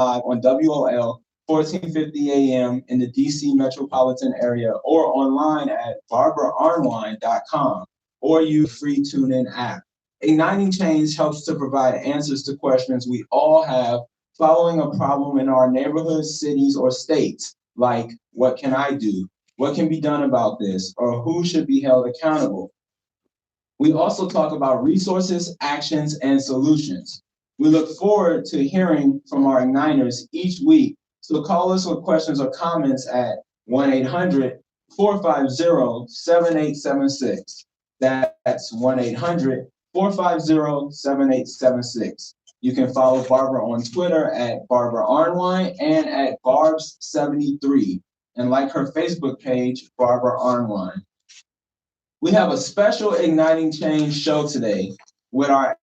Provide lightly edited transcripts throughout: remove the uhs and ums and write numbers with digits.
on WOL 1450 AM in the DC metropolitan area or online at barbaraonline.com or use free TuneIn app. Igniting Change helps to provide answers to questions we all have following a problem in our neighborhoods, cities, or states, like what can I do? What can be done about this? Or who should be held accountable? We also talk about resources, actions, and solutions. We look forward to hearing from our Igniters each week, so call us with questions or comments at 1-800-450-7876. That's 1-800-450-7876. You can follow Barbara on Twitter at Barbara Arnwine and at Barbs73, and like her Facebook page, Barbara Arnwine. We have a special Igniting Change show today with our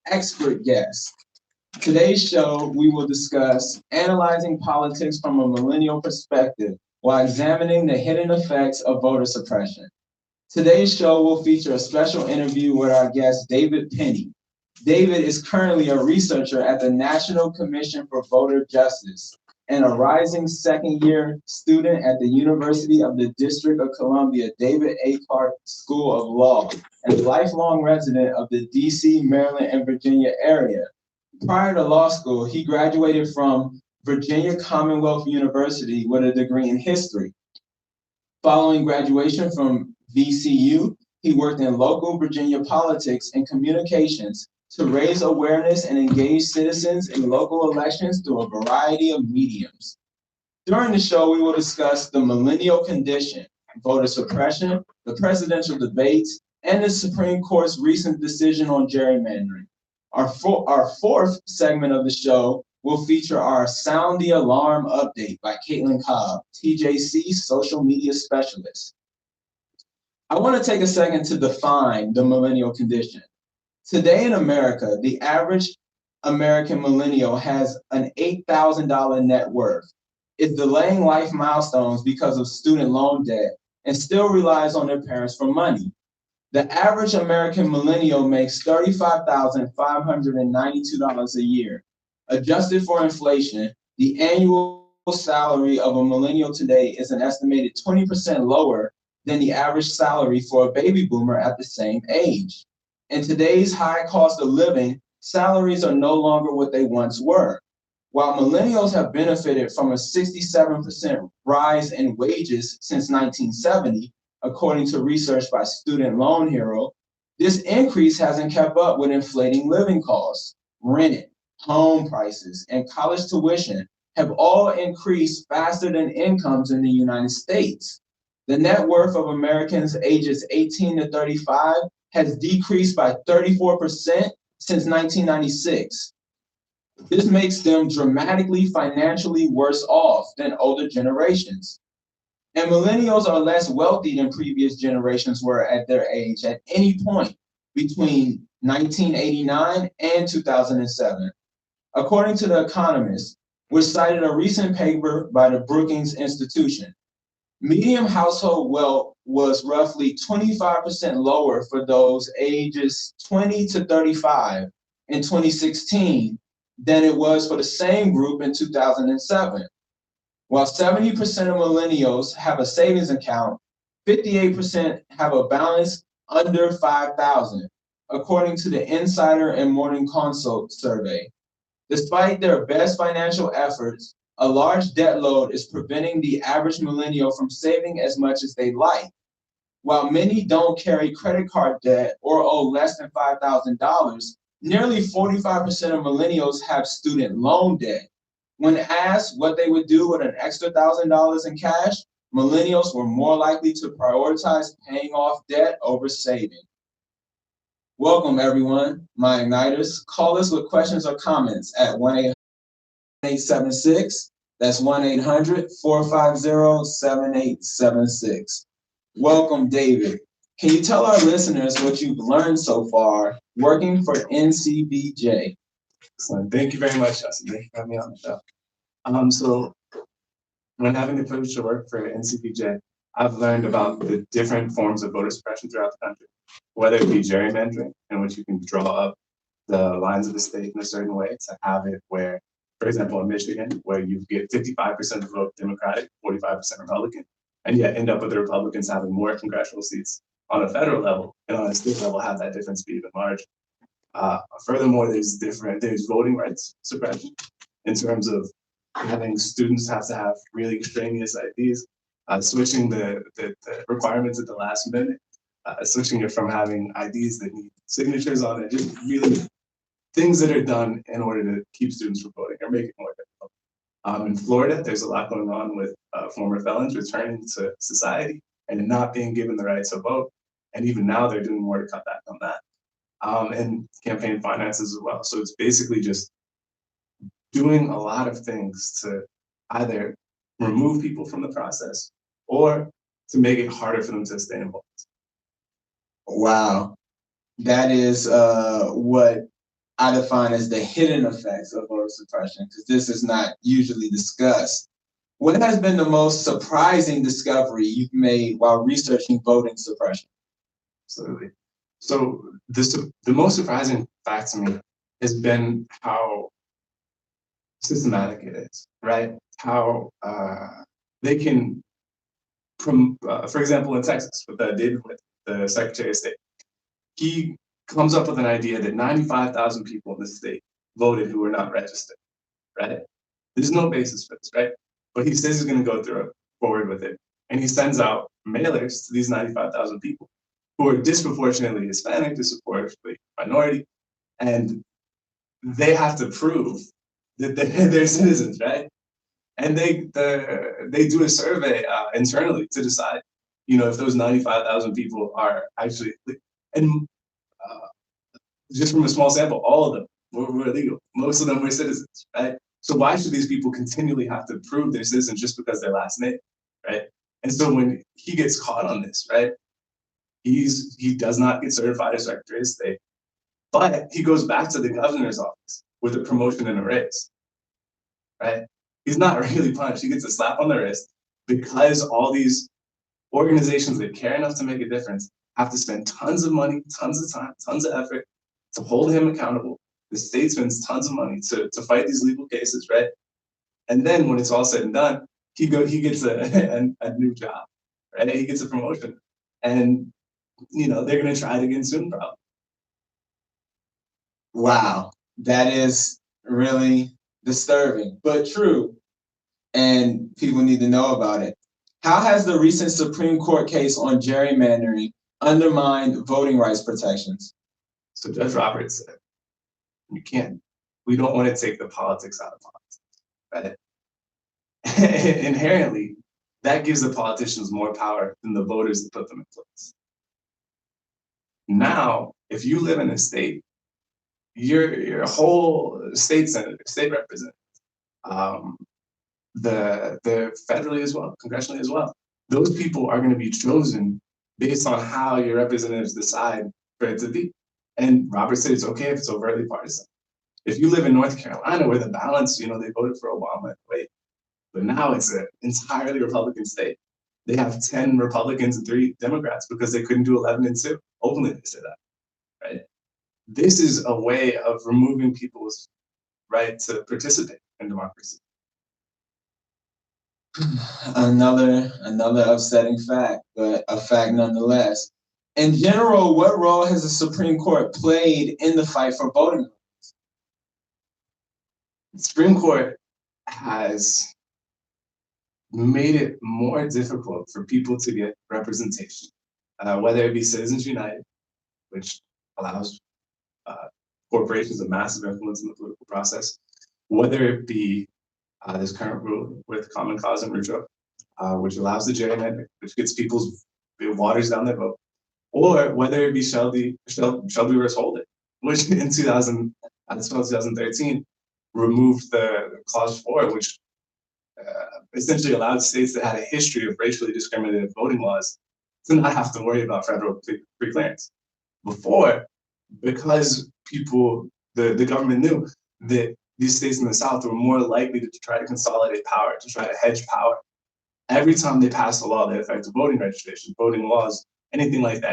expert guest. Today's show, we will discuss analyzing politics from a millennial perspective while examining the hidden effects of voter suppression. Today's show will feature a special interview with our guest, David Penny. David is currently a researcher at the National Commission for Voter Justice and a rising second-year student at the University of the District of Columbia David A. Clark School of Law and lifelong resident of the DC, Maryland, and Virginia area. Prior to law school, he graduated from Virginia Commonwealth University with a degree in history. Following graduation from VCU, he worked in local Virginia politics and communications to raise awareness and engage citizens in local elections through a variety of mediums. During the show, we will discuss the millennial condition, voter suppression, the presidential debates, and the Supreme Court's recent decision on gerrymandering. Our fourth segment of the show will feature our Sound the Alarm update by Caitlin Cobb, TJC social media specialist. I want to take a second to define the millennial condition. Today in America, the average American millennial has an $8,000 net worth, is delaying life milestones because of student loan debt, and still relies on their parents for money. The average American millennial makes $35,592 a year. Adjusted for inflation, the annual salary of a millennial today is an estimated 20% lower than the average salary for a baby boomer at the same age. In today's high cost of living, salaries are no longer what they once were. While millennials have benefited from a 67% rise in wages since 1970, according to research by Student Loan Hero, this increase hasn't kept up with inflating living costs. Rent, home prices, and college tuition have all increased faster than incomes in the United States. The net worth of Americans ages 18 to 35 has decreased by 34% since 1996. This makes them dramatically financially worse off than older generations. And millennials are less wealthy than previous generations were at their age at any point between 1989 and 2007. According to The Economist, which cited a recent paper by the Brookings Institution, median household wealth was roughly 25% lower for those ages 20 to 35 in 2016 than it was for the same group in 2007. While 70% of millennials have a savings account, 58% have a balance under $5,000, according to the Insider and Morning Consult survey. Despite their best financial efforts, a large debt load is preventing the average millennial from saving as much as they'd like. While many don't carry credit card debt or owe less than $5,000, nearly 45% of millennials have student loan debt. When asked what they would do with an extra $1,000 in cash, millennials were more likely to prioritize paying off debt over saving. Welcome, everyone, my Igniters. Call us with questions or comments at 1-800-876. That's 1-800-450-7876. Welcome, David. Can you tell our listeners what you've learned so far working for NCBJ? So thank you very much, Justin. Thank you for having me on the show. So when having the privilege to work for NCBJ, I've learned about the different forms of voter suppression throughout the country, whether it be gerrymandering, in which you can draw up the lines of the state in a certain way to have it where, For example, in Michigan, where you get 55% of the vote Democratic, 45% Republican, and yet end up with the Republicans having more congressional seats on a federal level, and on a state level have that difference be even larger. Furthermore, there's voting rights suppression in terms of having students have to have really extraneous IDs, switching the requirements at the last minute, switching it from having IDs that need signatures on it, just really things that are done in order to keep students from voting or make it more difficult. In Florida, there's a lot going on with former felons returning to society and not being given the right to vote. And even now, they're doing more to cut back on that. And campaign finances as well. So it's basically just doing a lot of things to either remove people from the process or to make it harder for them to stay involved. Wow. That is what I define as the hidden effects of voter suppression, because this is not usually discussed. What has been the most surprising discovery you've made while researching voting suppression? Absolutely. So the most surprising fact to me has been how systematic it is, right? How they can, for example, in Texas, with David Witt, the Secretary of State, he comes up with an idea that 95,000 people in the state voted who were not registered, right? There's no basis for this, right? But he says he's going to go forward with it. And he sends out mailers to these 95,000 people who are disproportionately Hispanic, disproportionately minority, and they have to prove that they're citizens, right? And they do a survey internally to decide, if those 95,000 people are actually, and just from a small sample, all of them were illegal. Most of them were citizens, right? So why should these people continually have to prove they're citizens just because their last name, right? And so when he gets caught on this, right, he does not get certified as Secretary of State, but he goes back to the governor's office with a promotion and a raise, right? He's not really punished. He gets a slap on the wrist because all these organizations that care enough to make a difference have to spend tons of money, tons of time, tons of effort to hold him accountable. The state spends tons of money to fight these legal cases, right? And then when it's all said and done, he gets a new job, right? He gets a promotion, and they're gonna try it again soon, probably. Wow, that is really disturbing, but true, and people need to know about it. How has the recent Supreme Court case on gerrymandering undermined voting rights protections? So Judge Roberts said, we don't want to take the politics out of politics, right? Inherently, that gives the politicians more power than the voters that put them in place. Now, if you live in a state, your whole state senator, state representative, the federally as well, congressionally as well, those people are going to be chosen based on how your representatives decide for it to be. And Robert said it's okay if it's overtly partisan. If you live in North Carolina, where the balance, they voted for Obama, wait, but now it's an entirely Republican state. They have 10 Republicans and 3 Democrats because they couldn't do 11 and 2. Openly, they say that, right? This is a way of removing people's right to participate in democracy. Another upsetting fact, but a fact nonetheless. In general, what role has the Supreme Court played in the fight for voting rights? The Supreme Court has made it more difficult for people to get representation, whether it be Citizens United, which allows corporations a massive influence in the political process, whether it be this current rule with Common Cause and Rucho, which allows the gerrymandering, which gets it waters down their vote, or whether it be Shelby versus Holden, which in 2013 removed the clause 4, which essentially allowed states that had a history of racially discriminative voting laws to not have to worry about federal preclearance. Before, because the government knew that these states in the South were more likely to try to consolidate power, to try to hedge power. Every time they passed a law that affected voting registration, voting laws, anything like that,